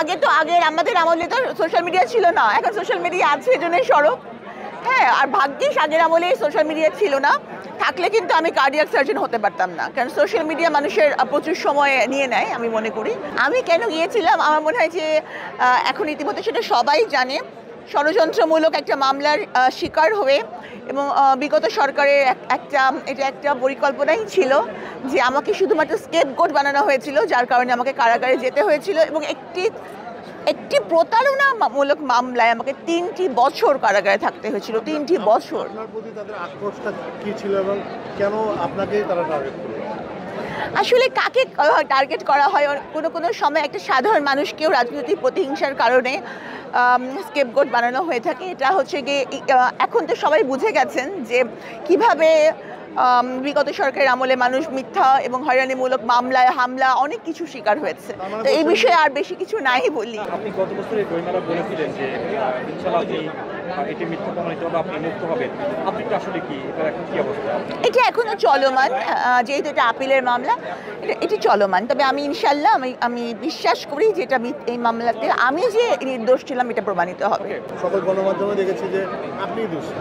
আগের আমাদের আমলে তো সোশ্যাল মিডিয়া ছিল না, এখন সোশ্যাল মিডিয়া আছে, এজন্যই সরব। হ্যাঁ, আর ভাগ্যিস আগের আমলে সোশ্যাল মিডিয়া ছিল না, থাকলে কিন্তু আমি কার্ডিয়াক সার্জন হতে পারতাম না, কারণ সোশ্যাল মিডিয়া মানুষের প্রচুর সময় নিয়ে নেয় আমি মনে করি। আমি কেন গিয়েছিলাম, আমার মনে হয় যে এখন ইতিমধ্যে সেটা সবাই জানে। ষড়যন্ত্রমূলক একটা মামলার শিকার হয়ে এবং বিগত সরকারের এটা একটা পরিকল্পনাই ছিল যে আমাকে শুধুমাত্র স্কেপগোট বানানো হয়েছিল, যার কারণে আমাকে কারাগারে যেতে হয়েছিল এবং একটি প্রতারণামূলক মামলায় আমাকে 3টি বছর কারাগারে থাকতে হয়েছিল। 3টি বছর। আপনার প্রতি তাদের আক্রোশটা কি ছিল এবং কেন আপনাকে তারা টার্গেট করলো? আসলে কাকে টার্গেট করা হয়, কোনো সময় একটা সাধারণ মানুষকেও রাজনৈতিক প্রতিহিংসার কারণে স্কেপগোট বানানো হয়ে থাকে। এটা হচ্ছে গিয়ে এখন তো সবাই বুঝে গেছেন যে কিভাবে বিগত সরকারের আমলে মানুষ মিথ্যা এবং হয়রানিমূলক মামলায় হামলা অনেক কিছু শিকার হয়েছে। তো এই বিষয়ে আর বেশি কিছু নাই বলি। আপনি গত বছরে বইমেলা বলেছিলেন যে ইনশাআল্লাহ এটি মিথ্যা প্রমাণিত হবে, আপনি মুক্ত হবেন। আপডেটটা আসলে কি, এটা এখন কি অবস্থা? এটা এখনো চলমান, যেহেতু এটা আপিলের মামলা, এটি চলমান। তবে আমি ইনশাল্লাহ আমি বিশ্বাস করি যে এটা এই মামলাতে আমি যে নির্দোষ ছিলাম এটা প্রমাণিত হবে। সকল গণমাধ্যমে দেখেছি যে আপনি দোষী।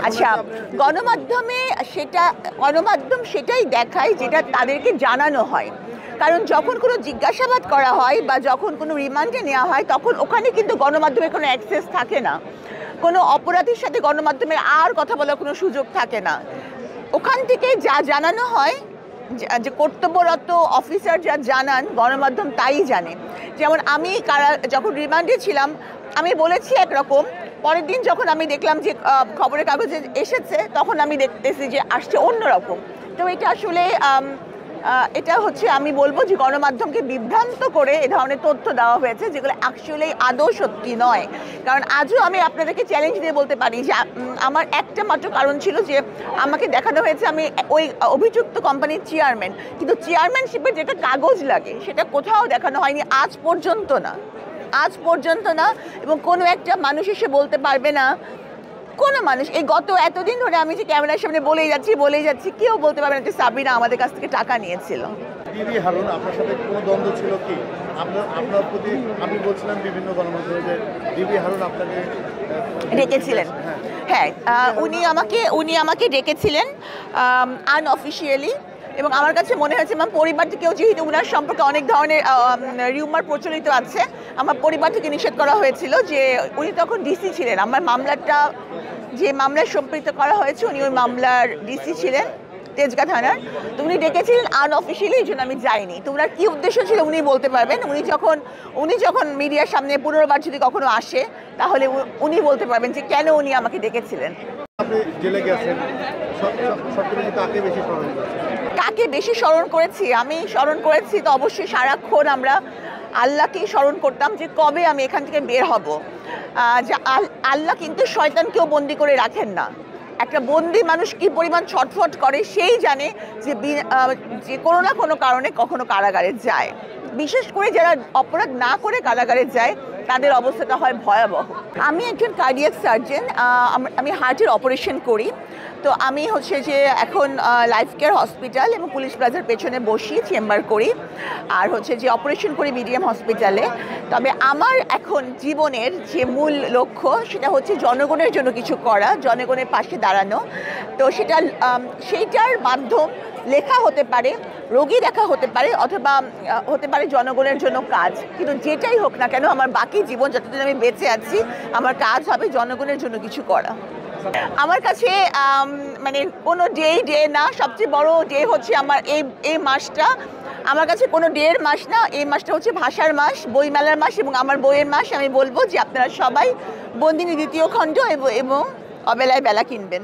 আচ্ছা, গণমাধ্যম সেটাই দেখায় যেটা তাদেরকে জানানো হয়, কারণ যখন কোনো জিজ্ঞাসাবাদ করা হয় বা যখন কোনো রিমান্ডে নেওয়া হয় তখন ওখানে কিন্তু গণমাধ্যমের কোনো অ্যাক্সেস থাকে না, কোনো অপরাধীর সাথে গণমাধ্যমের আর কথা বলার কোনো সুযোগ থাকে না। ওখান থেকে যা জানানো হয়, যে কর্তব্যরত অফিসার যা জানান গণমাধ্যম তাই জানে। যেমন আমি যখন রিমান্ডে ছিলাম আমি বলেছি একরকম, পরের দিন যখন আমি দেখলাম যে খবরের কাগজে এসেছে তখন আমি দেখতেছি যে আসছে অন্যরকম। তো এটা আসলে এটা হচ্ছে আমি বলবো যে গণমাধ্যমকে বিভ্রান্ত করে এ ধরনের তথ্য দেওয়া হয়েছে যেগুলো অ্যাকচুয়ালি আদৌ সত্যি নয়। কারণ আজও আমি আপনাদেরকে চ্যালেঞ্জ দিয়ে বলতে পারি যে আমার একটা মাত্র কারণ ছিল যে আমাকে দেখানো হয়েছে আমি ওই অভিযুক্ত কোম্পানির চেয়ারম্যান, কিন্তু চেয়ারম্যানশিপের যেটা কাগজ লাগে সেটা কোথাও দেখানো হয়নি আজ পর্যন্ত না। এবং কোনো একটা মানুষ এসে বলতে পারবে না, কোনো মানুষ এই গত এতদিন ধরে আমি যে ক্যামেরার সামনে বলেই যাচ্ছি কেউ বলতে পারবে না যে সাবিনা আমাদের কাছ থেকে টাকা নিয়েছিল। দিদি হারুন আপনার সাথে কোনো দ্বন্দ্ব ছিল কি? আপনার প্রতি আমি বলছিলাম বিভিন্ন গণমাধ্যমে যে দিদি হারুন আপনাকে ডেকেছিলেন। হ্যাঁ, উনি আমাকে ডেকেছিলেন আনঅফিসিয়ালি, এবং আমার কাছে মনে হয়েছে আমার পরিবার থেকেও, যেহেতু ওনার সম্পর্কে অনেক ধরনের রিউমার প্রচলিত আছে, আমার পরিবার থেকে নিষেধ করা হয়েছিল যে উনি তখন ডিসি ছিলেন। আমার মামলাটা যে মামলায় সম্পৃক্ত করা হয়েছে উনি ওই মামলার ডিসি ছিলেন তেজগাঁ থানার। তো উনি ডেকেছিলেন আনঅফিসিয়ালি, এই জন্য আমি যাইনি। তো ওনার কী উদ্দেশ্য ছিল উনি বলতে পারবেন। উনি যখন মিডিয়ার সামনে পুনর্বার যদি কখনো আসে তাহলে উনি বলতে পারবেন যে কেন উনি আমাকে ডেকেছিলেন। আপনি জেলে গেছেন, সবচেয়ে কাকে বেশি স্মরণ করেছেন? কাকে বেশি স্মরণ করেছি? আমি স্মরণ করেছি তো অবশ্যই সারাক্ষণ আমরা আল্লাহকেই স্মরণ করতাম যে কবে আমি এখান থেকে বের হব। যে আল্লাহ কিন্তু শয়তানকেও বন্দি করে রাখেন না। একটা বন্দি মানুষ কি পরিমাণ ছটফট করে সেই জানে যে কোনো না কোনো কারণে কখনো কারাগারে যায়। বিশেষ করে যারা অপরাধ না করে কারাগারে যায় তাদের অবস্থাটা হয় ভয়াবহ। আমি একজন কার্ডিয়াক সার্জন, আমি হার্টের অপারেশন করি। তো আমি হচ্ছে যে এখন লাইফ কেয়ার হসপিটাল এবং পুলিশ প্লাজার পেছনে বসি, চেম্বার করি, আর হচ্ছে যে অপারেশন করি মিডিয়াম হসপিটালে। তবে আমার এখন জীবনের যে মূল লক্ষ্য সেটা হচ্ছে জনগণের জন্য কিছু করা, জনগণের পাশে দাঁড়ানো। তো সেইটার মাধ্যম লেখা হতে পারে, রোগী দেখা হতে পারে, অথবা হতে পারে জনগণের জন্য কাজ। কিন্তু যেটাই হোক না কেন আমার বাকি জীবন যতদিন আমি বেঁচে আছি আমার কাজ হবে জনগণের জন্য কিছু করা। আমার কাছে মানে কোনো ডে না, সবচেয়ে বড় ডে হচ্ছে আমার এই মাসটা। আমার কাছে কোনো ডের মাস না, এই মাসটা হচ্ছে ভাষার মাস, বইমেলার মাস এবং আমার বইয়ের মাস। আমি বলবো যে আপনারা সবাই বন্দিনী দ্বিতীয় খণ্ড এবং অবেলায় বেলা কিনবেন।